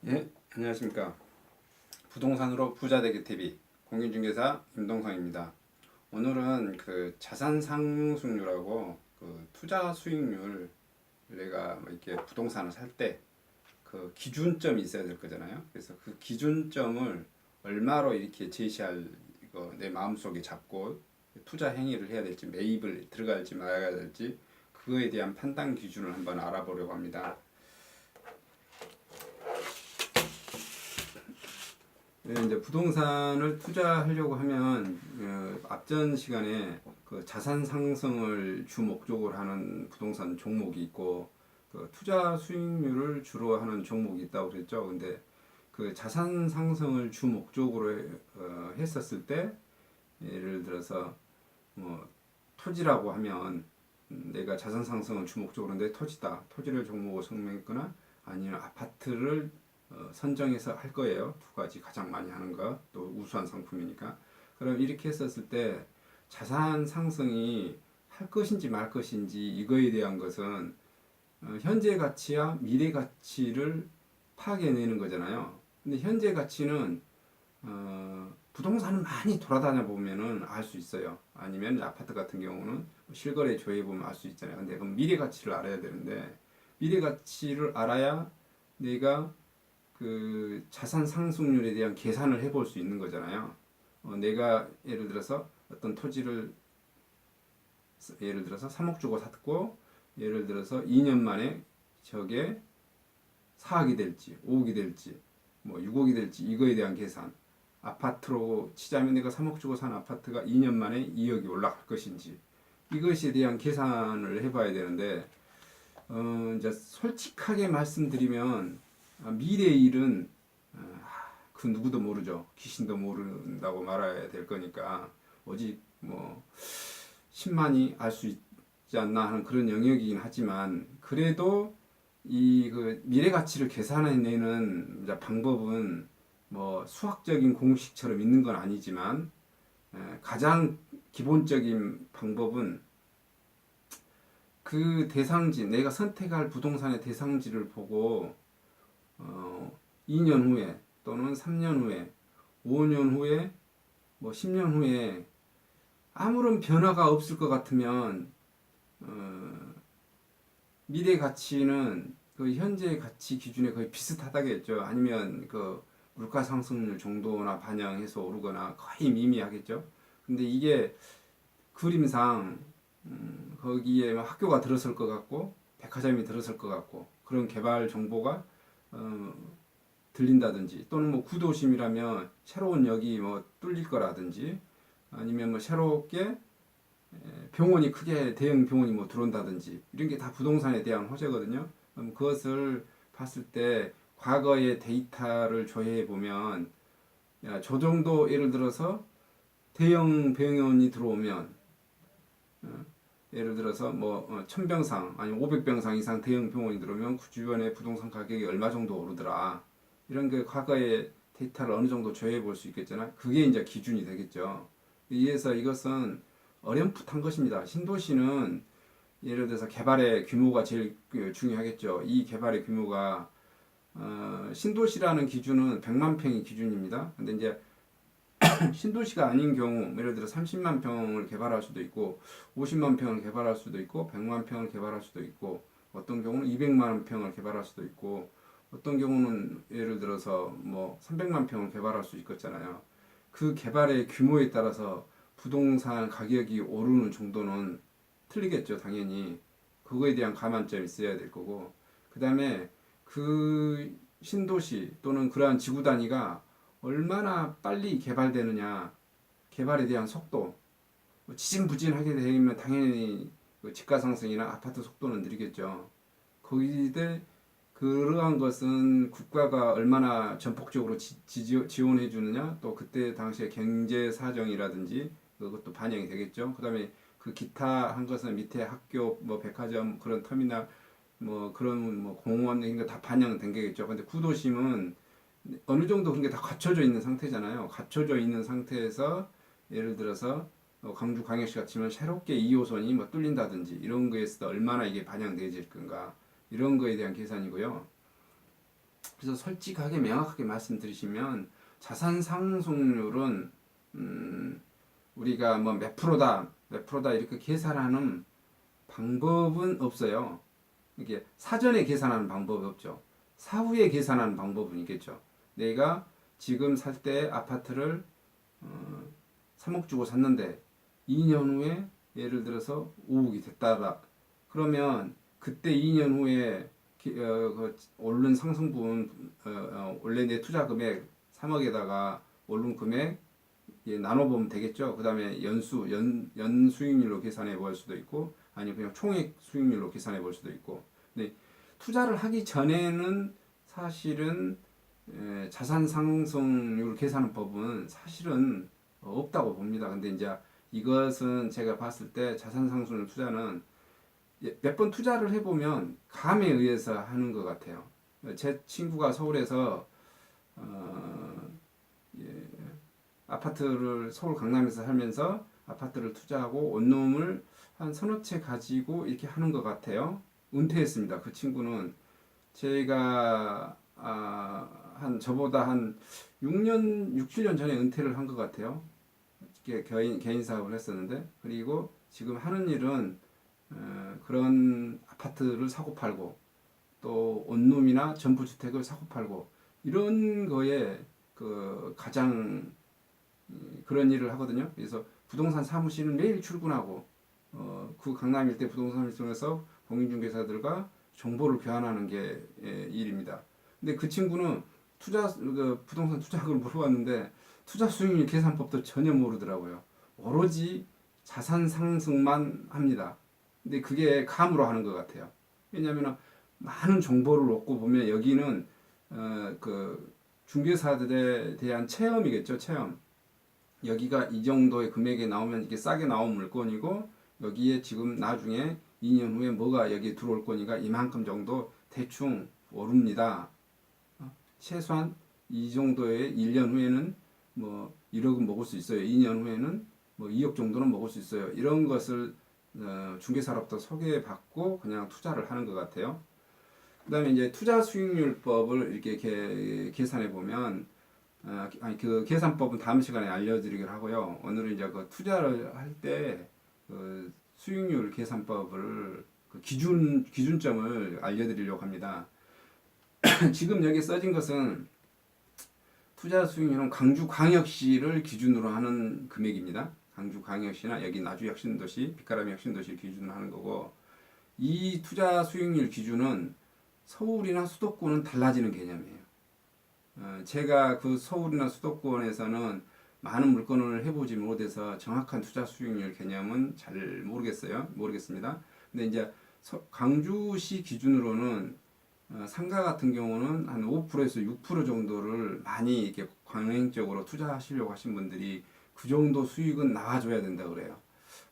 예, 안녕하십니까. 부동산으로 부자되기 TV 공인중개사 임동성입니다. 오늘은 그 자산 상승률하고 그 투자 수익률, 내가 뭐 이렇게 부동산을 살 때 그 기준점이 있어야 될 거잖아요. 그래서 그 기준점을 얼마로 이렇게 제시할, 이거 내 마음속에 잡고 투자 행위를 해야 될지, 매입을 들어갈지 말아야 될지, 그거에 대한 판단 기준을 한번 알아보려고 합니다. 네, 이제 부동산을 투자하려고 하면 앞전 시간에 그 자산 상승을 주 목적으로 하는 부동산 종목이 있고, 그 투자 수익률을 주로 하는 종목이 있다고 그랬죠. 근데 그 자산 상승을 주 목적으로 했었을 때, 예를 들어서 뭐 토지라고 하면, 내가 자산 상승을 주 목적으로 내 토지다, 토지를 종목으로 선정했거나 아니면 아파트를 선정해서 할 거예요. 두 가지 가장 많이 하는 거, 또 우수한 상품이니까. 그럼 이렇게 했었을 때 자산 상승이 할 것인지 말 것인지, 이거에 대한 것은 현재 가치와 미래 가치를 파악해내는 거잖아요. 근데 현재 가치는 부동산을 많이 돌아다녀 보면은 알 수 있어요. 아니면 아파트 같은 경우는 실거래 조회 보면 알 수 있잖아요. 근데 그럼 미래 가치를 알아야 되는데, 미래 가치를 알아야 내가 그 자산 상승률에 대한 계산을 해볼 수 있는 거잖아요. 내가 예를 들어서 어떤 토지를 예를 들어서 3억 주고 샀고, 예를 들어서 2년 만에 저게 4억이 될지 5억이 될지 뭐 6억이 될지, 이거에 대한 계산. 아파트로 치자면 내가 3억 주고 산 아파트가 2년 만에 2억이 올라갈 것인지, 이것에 대한 계산을 해봐야 되는데, 이제 솔직하게 말씀드리면 미래의 일은 그 누구도 모르죠. 귀신도 모른다고 말해야 될 거니까, 오직 뭐 10만이 알 수 있지 않나 하는 그런 영역이긴 하지만, 그래도 이 그 미래 가치를 계산해내는 방법은 뭐 수학적인 공식처럼 있는 건 아니지만, 가장 기본적인 방법은 그 대상지, 내가 선택할 부동산의 대상지를 보고 2년 후에 또는 3년 후에 5년 후에 뭐 10년 후에 아무런 변화가 없을 것 같으면 미래 가치는 그 현재 가치 기준에 거의 비슷하다겠죠. 아니면 그 물가 상승률 정도나 반영해서 오르거나 거의 미미하겠죠. 근데 이게 그림상 거기에 학교가 들었을 것 같고 백화점이 들었을 것 같고, 그런 개발 정보가 어, 들린다든지, 또는 뭐 구도심이라면 새로운 역이 뭐 뚫릴 거라든지, 아니면 뭐 새롭게 병원이 크게 대형 병원이 뭐 들어온다든지, 이런 게 다 부동산에 대한 호재거든요. 그럼 그것을 봤을 때 과거의 데이터를 조회해 보면, 야, 저 정도 예를 들어서 대형 병원이 들어오면, 예를 들어서 뭐 1000병상 아니면 500병상 이상 대형 병원이 들어오면 그 주변의 부동산 가격이 얼마 정도 오르더라, 이런 게 과거의 데이터를 어느 정도 조회해 볼 수 있겠잖아요. 그게 이제 기준이 되겠죠. 이에서 이것은 어렴풋한 것입니다. 신도시는 예를 들어서 개발의 규모가 제일 중요하겠죠. 이 개발의 규모가 신도시라는 기준은 100만 평이 기준입니다. 근데 이제 신도시가 아닌 경우, 예를 들어 30만 평을 개발할 수도 있고 50만 평을 개발할 수도 있고 100만 평을 개발할 수도 있고, 어떤 경우는 200만 평을 개발할 수도 있고, 어떤 경우는 예를 들어서 뭐 300만 평을 개발할 수 있겠잖아요. 그 개발의 규모에 따라서 부동산 가격이 오르는 정도는 틀리겠죠, 당연히. 그거에 대한 감안점이 있어야 될 거고, 그 다음에 그 신도시 또는 그러한 지구 단위가 얼마나 빨리 개발되느냐, 개발에 대한 속도. 지진부진하게 되면 당연히 그 집가 상승이나 아파트 속도는 느리겠죠. 거기에 그러한 것은 국가가 얼마나 전폭적으로 지원해 주느냐, 또 그때 당시에 경제 사정이라든지 그것도 반영이 되겠죠. 그다음에 그 기타 한 것은 밑에 학교, 뭐 백화점, 그런 터미널, 뭐 그런 뭐 공원, 이런 거 다 반영된 게겠죠. 근데 구도심은 어느 정도 그런 게 다 갖춰져 있는 상태잖아요. 갖춰져 있는 상태에서 예를 들어서 광주 광역시 같으면 새롭게 2호선이 뭐 뚫린다든지, 이런 거에서 얼마나 이게 반영되어질 건가, 이런 거에 대한 계산이고요. 그래서 솔직하게 명확하게 말씀드리시면 자산 상속률은 우리가 뭐 몇 프로다 이렇게 계산하는 방법은 없어요. 이게 사전에 계산하는 방법이 없죠. 사후에 계산하는 방법은 있겠죠. 내가 지금 살 때 아파트를 3억 주고 샀는데 2년 후에 예를 들어서 5억이 됐다라. 그러면 그때 2년 후에 그 오른 상승분 원래 내 투자 금액 3억에다가 오른 금액 나눠보면 되겠죠. 그 다음에 연 수익률로 계산해 볼 수도 있고, 아니 그냥 총액 수익률로 계산해 볼 수도 있고. 근데 투자를 하기 전에는 사실은 자산 상승률 계산하는 법은 사실은 없다고 봅니다. 근데 이제 이것은 제가 봤을 때 자산 상승률 투자는 몇 번 투자를 해보면 감에 의해서 하는 것 같아요. 제 친구가 서울에서 예, 아파트를 서울 강남에서 살면서 아파트를 투자하고 원룸을 한 서너 채 가지고 이렇게 하는 것 같아요. 은퇴했습니다. 그 친구는 제가 한 저보다 한 6년, 6, 7년 전에 은퇴를 한 것 같아요. 개인 사업을 했었는데, 그리고 지금 하는 일은 그런 아파트를 사고 팔고 또 원룸이나 전부주택을 사고 팔고 이런 거에 그 가장 그런 일을 하거든요. 그래서 부동산 사무실은 매일 출근하고 그 강남 일대 부동산을 통해서 공인중개사들과 정보를 교환하는 게 일입니다. 근데 그 친구는 부동산 투자금을 물어봤는데 투자 수익률 계산법도 전혀 모르더라고요. 오로지 자산 상승만 합니다. 근데 그게 감으로 하는 것 같아요. 왜냐하면 많은 정보를 얻고 보면 여기는 그 중개사들에 대한 체험이겠죠, 체험. 여기가 이 정도의 금액에 나오면 이게 싸게 나온 물건이고 여기에 지금 나중에 2년 후에 뭐가 여기 들어올 거니까 이만큼 정도 대충 오릅니다. 최소한 이 정도의 1년 후에는 뭐 1억은 먹을 수 있어요. 2년 후에는 뭐 2억 정도는 먹을 수 있어요. 이런 것을 중개사로부터 소개받고 그냥 투자를 하는 것 같아요. 그 다음에 이제 투자 수익률법을 이렇게 계산해 보면 그 계산법은 다음 시간에 알려드리기로 하고요. 오늘은 이제 그 투자를 할 때 그 수익률 계산법을 그 기준점을 알려드리려고 합니다. 지금 여기 써진 것은 투자 수익률은 광주광역시를 기준으로 하는 금액입니다. 광주광역시나 여기 나주혁신도시, 빛가람이 혁신도시를 기준으로 하는 거고, 이 투자 수익률 기준은 서울이나 수도권은 달라지는 개념이에요. 제가 그 서울이나 수도권에서는 많은 물건을 해보지 못해서 정확한 투자 수익률 개념은 잘 모르겠습니다. 근데 이제 광주시 기준으로는 상가 같은 경우는 한 5%에서 6% 정도를 많이 이렇게 광행적으로 투자하시려고 하신 분들이 그 정도 수익은 나와줘야 된다 그래요.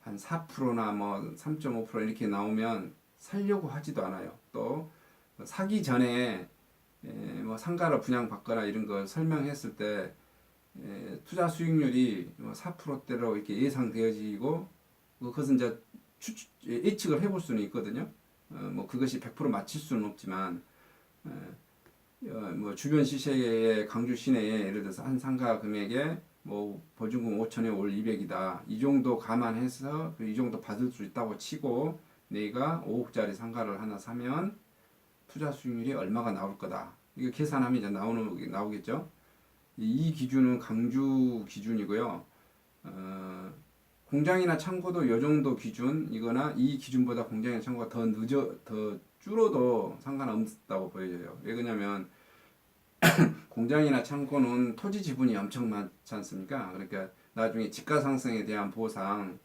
한 4%나 뭐 3.5% 이렇게 나오면 살려고 하지도 않아요. 또 사기 전에 뭐 상가를 분양받거나 이런 걸 설명했을 때 투자 수익률이 4%대로 이렇게 예상되어지고 그것은 이제 예측을 해볼 수는 있거든요. 뭐 그것이 100% 맞출 수는 없지만 뭐 주변 시세의 강주 시내에 예를 들어서 한 상가 금액에 뭐 보증금 5천에 올 200이다. 이 정도 감안해서 이 정도 받을 수 있다고 치고 내가 5억짜리 상가를 하나 사면 투자 수익률이 얼마가 나올 거다. 이거 계산하면 이제 나오겠죠. 이 기준은 강주 기준이고요. 공장이나 창고도 이 정도 기준이거나 이 기준보다 공장이나 창고가 더 줄어도 상관없다고 보여져요. 왜 그러냐면 공장이나 창고는 토지 지분이 엄청 많지 않습니까? 그러니까 나중에 집가 상승에 대한 보상,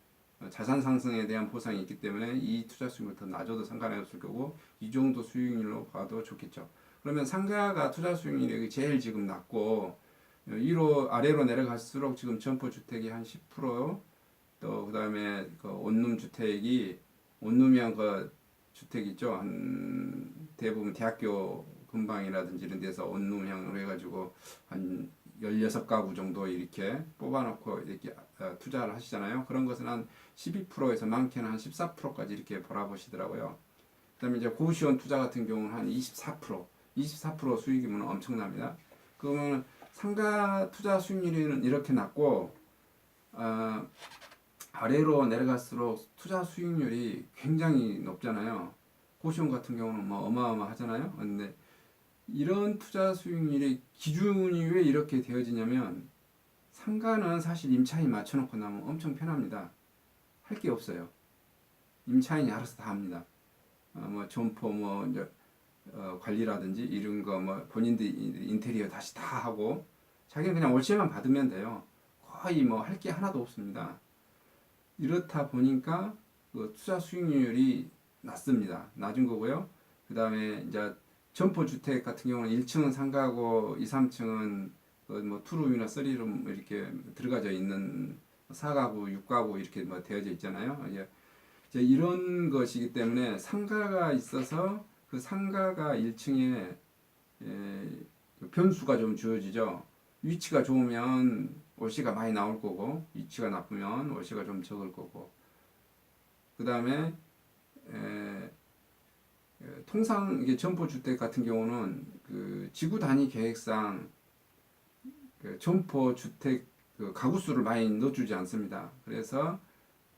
자산 상승에 대한 보상이 있기 때문에 이 투자 수익률 더 낮아도 상관이 없을 거고 이 정도 수익률로 봐도 좋겠죠. 그러면 상가가 투자 수익률이 제일 지금 낮고 위로 아래로 내려갈수록 지금 점포주택이 한 10%, 또 그다음에 그 원룸이한 그 주택 있죠. 한 대부분 대학교 근방이라든지 이런 데서 원룸형으로 해가지고 한 16가구 정도 이렇게 뽑아놓고 이렇게 투자를 하시잖아요. 그런 것은 한 12%에서 많게는 한 14%까지 이렇게 벌어보시더라고요. 그다음에 이제 고시원 투자 같은 경우는 한 24%. 24% 수익이면 엄청납니다. 그러면 상가 투자 수익률은 이렇게 낮고 아래로 내려갈수록 투자 수익률이 굉장히 높잖아요. 고시원 같은 경우는 뭐 어마어마하잖아요. 근데 이런 투자 수익률의 기준이 왜 이렇게 되어지냐면 상가는 사실 임차인 맞춰놓고 나면 엄청 편합니다. 할 게 없어요. 임차인이 알아서 다 합니다. 뭐 점포 뭐 이제 관리라든지 이런 거 뭐 본인들이 인테리어 다시 다 하고 자기는 그냥 월세만 받으면 돼요. 거의 뭐 할 게 하나도 없습니다. 이렇다 보니까 그 투자 수익률이 낮습니다. 낮은 거고요. 그 다음에 이제 점포 주택 같은 경우는 1층은 상가고 2, 3층은 뭐 투룸이나 쓰리룸 이렇게 들어가져 있는 4가구, 6가구 이렇게 뭐 되어져 있잖아요. 이제 이런 것이기 때문에 상가가 있어서 그 상가가 1층에 변수가 좀 주어지죠. 위치가 좋으면 월세가 많이 나올 거고 위치가 나쁘면 월세가 좀 적을 거고 그 다음에 통상 이게 점포 주택 같은 경우는 그 지구 단위 계획상 그 점포 주택 그 가구 수를 많이 넣어주지 않습니다. 그래서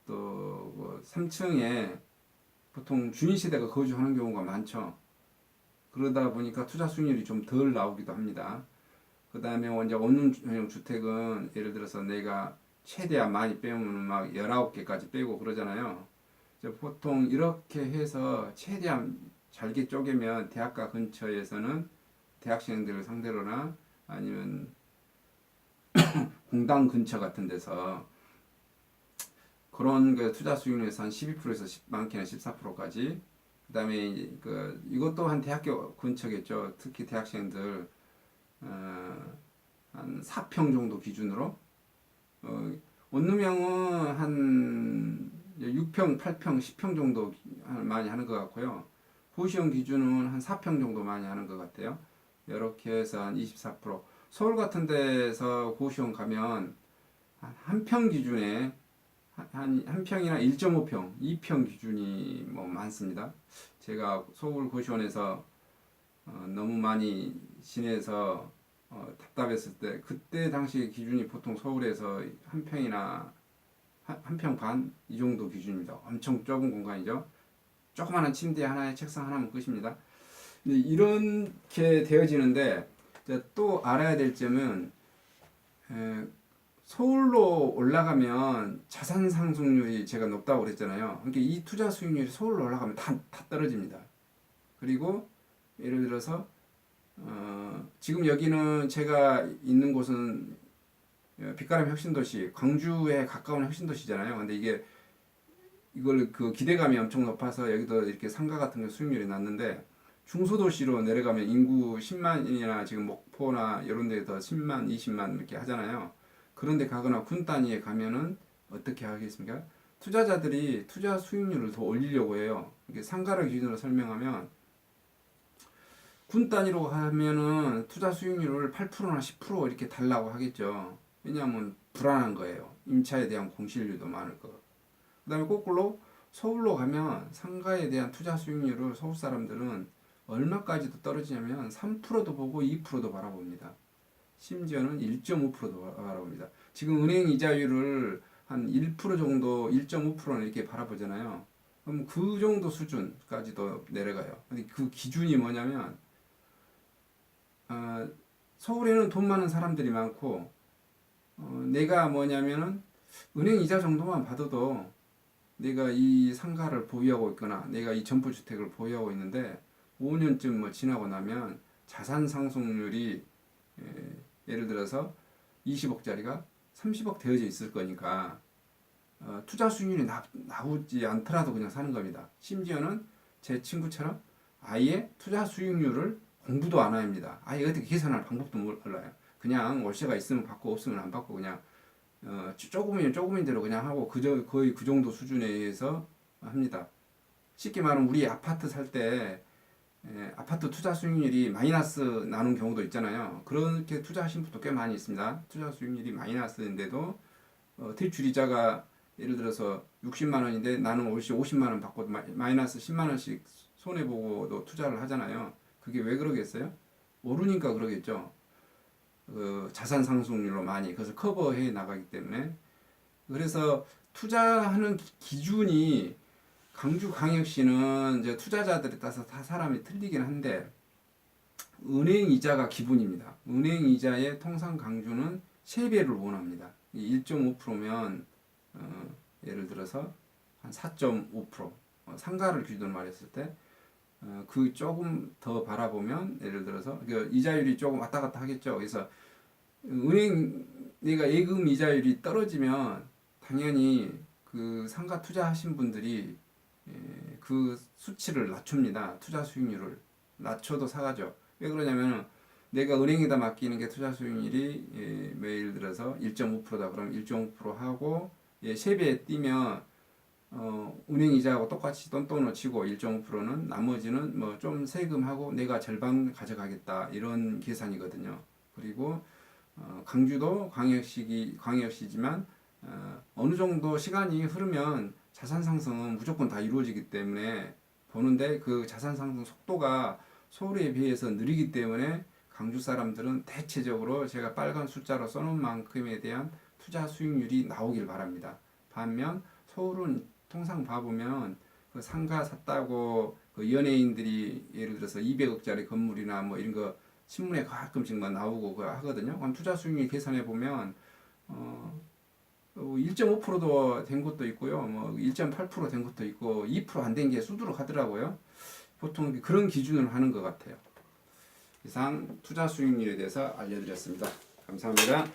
또 3층에 보통 주인 세대가 거주하는 경우가 많죠. 그러다 보니까 투자 수익률이 좀 덜 나오기도 합니다. 그 다음에 이제 원룸형 주택은 예를 들어서 내가 최대한 많이 빼면 막 19개까지 빼고 그러잖아요. 보통 이렇게 해서 최대한 잘게 쪼개면 대학가 근처에서는 대학생들을 상대로나 아니면 공당 근처 같은 데서 그런 그 투자 수익률에서 한 12%에서 많게는 14%까지 그 다음에 그 이것도 한 대학교 근처겠죠. 특히 대학생들 한 4평 정도 기준으로 원룸형은 한 6평, 8평, 10평 정도 많이 하는 것 같고요. 고시원 기준은 한 4평 정도 많이 하는 것 같아요. 이렇게 해서 한 24%. 서울 같은 데서 고시원 가면 한 평 기준에 한 평이나 1.5평, 2평 기준이 뭐 많습니다. 제가 서울 고시원에서 너무 많이 지내서 답답했을 때 그때 당시 기준이 보통 서울에서 한 평이나 한 평 반 이 정도 기준입니다. 엄청 좁은 공간이죠. 조그마한 침대 하나에 책상 하나면 끝입니다. 이렇게 되어지는데 또 알아야 될 점은 서울로 올라가면 자산 상승률이 제가 높다고 그랬잖아요. 그러니까 이 투자 수익률이 서울로 올라가면 다 떨어집니다. 그리고 예를 들어서 지금 여기는 제가 있는 곳은 빛가람 혁신도시, 광주에 가까운 혁신도시잖아요. 근데 이걸 그 기대감이 엄청 높아서 여기도 이렇게 상가 같은 거 수익률이 낮는데 중소도시로 내려가면 인구 10만이나 지금 목포나 이런 데서 10만, 20만 이렇게 하잖아요. 그런데 가거나 군 단위에 가면은 어떻게 하겠습니까? 투자자들이 투자 수익률을 더 올리려고 해요. 이게 상가를 기준으로 설명하면 군 단위로 하면은 투자 수익률을 8%나 10% 이렇게 달라고 하겠죠. 왜냐하면 불안한 거예요. 임차에 대한 공실률도 많을 거. 그 다음에 거꾸로 서울로 가면 상가에 대한 투자 수익률을 서울 사람들은 얼마까지도 떨어지냐면 3%도 보고 2%도 바라봅니다. 심지어는 1.5%도 바라봅니다. 지금 은행 이자율을 한 1% 정도, 1.5%는 이렇게 바라보잖아요. 그럼 그 정도 수준까지도 내려가요. 근데 그 기준이 뭐냐면 서울에는 돈 많은 사람들이 많고 내가 뭐냐면은 은행 이자 정도만 받아도 내가 이 상가를 보유하고 있거나 내가 이 점포주택을 보유하고 있는데 5년쯤 뭐 지나고 나면 자산 상승률이 예를 들어서 20억짜리가 30억 되어져 있을 거니까 투자 수익률이 나오지 않더라도 그냥 사는 겁니다. 심지어는 제 친구처럼 아예 투자 수익률을 공부도 안 합니다. 아예 어떻게 계산할 방법도 몰라요. 그냥 월세가 있으면 받고 없으면 안 받고 그냥 조금이면 조금인 대로 그냥 하고 거의 그 정도 수준에 의해서 합니다. 쉽게 말하면 우리 아파트 살 때 아파트 투자 수익률이 마이너스 나는 경우도 있잖아요. 그렇게 투자하신 분도 꽤 많이 있습니다. 투자 수익률이 마이너스인데도 대출이자가 예를 들어서 60만 원인데 나는 월세 50만 원 받고 마이너스 10만 원씩 손해보고도 투자를 하잖아요. 그게 왜 그러겠어요? 오르니까 그러겠죠. 그 자산 상승률로 많이 그래서 커버해 나가기 때문에. 그래서 투자하는 기준이 강주광역시는 이제 투자자들에 따라서 다 사람이 틀리긴 한데 은행 이자가 기본입니다. 은행 이자의 통상 강주는 3배를 원합니다. 1.5%면 예를 들어서 한 4.5% 상가를 기준으로 말했을 때 그 조금 더 바라보면 예를 들어서 그 이자율이 조금 왔다 갔다 하겠죠. 그래서 은행 내가 예금 이자율이 떨어지면 당연히 그 상가 투자하신 분들이 그 수치를 낮춥니다. 투자 수익률을 낮춰도 사가죠. 왜 그러냐면 내가 은행에다 맡기는 게 투자 수익률이 예를 들어서 1.5%다 그러면 1.5% 하고 3배 뛰면 은행 이자하고 똑같이 똔똔을 치고 1.5%는 나머지는 뭐 좀 세금하고 내가 절반 가져가겠다 이런 계산이거든요. 그리고 강주도 광역시지만 어느 정도 시간이 흐르면 자산 상승은 무조건 다 이루어지기 때문에 보는데 그 자산 상승 속도가 서울에 비해서 느리기 때문에 강주 사람들은 대체적으로 제가 빨간 숫자로 써놓은 만큼에 대한 투자 수익률이 나오길 바랍니다. 반면 서울은 통상 봐보면 그 상가 샀다고 그 연예인들이 예를 들어서 200억짜리 건물이나 뭐 이런 거 신문에 가끔씩만 나오고 하거든요. 그럼 투자 수익률 계산해 보면 1.5%도 된 것도 있고요. 뭐 1.8%된 것도 있고 2% 안 된 게 수두룩 하더라고요. 보통 그런 기준을 하는 것 같아요. 이상 투자 수익률에 대해서 알려드렸습니다. 감사합니다.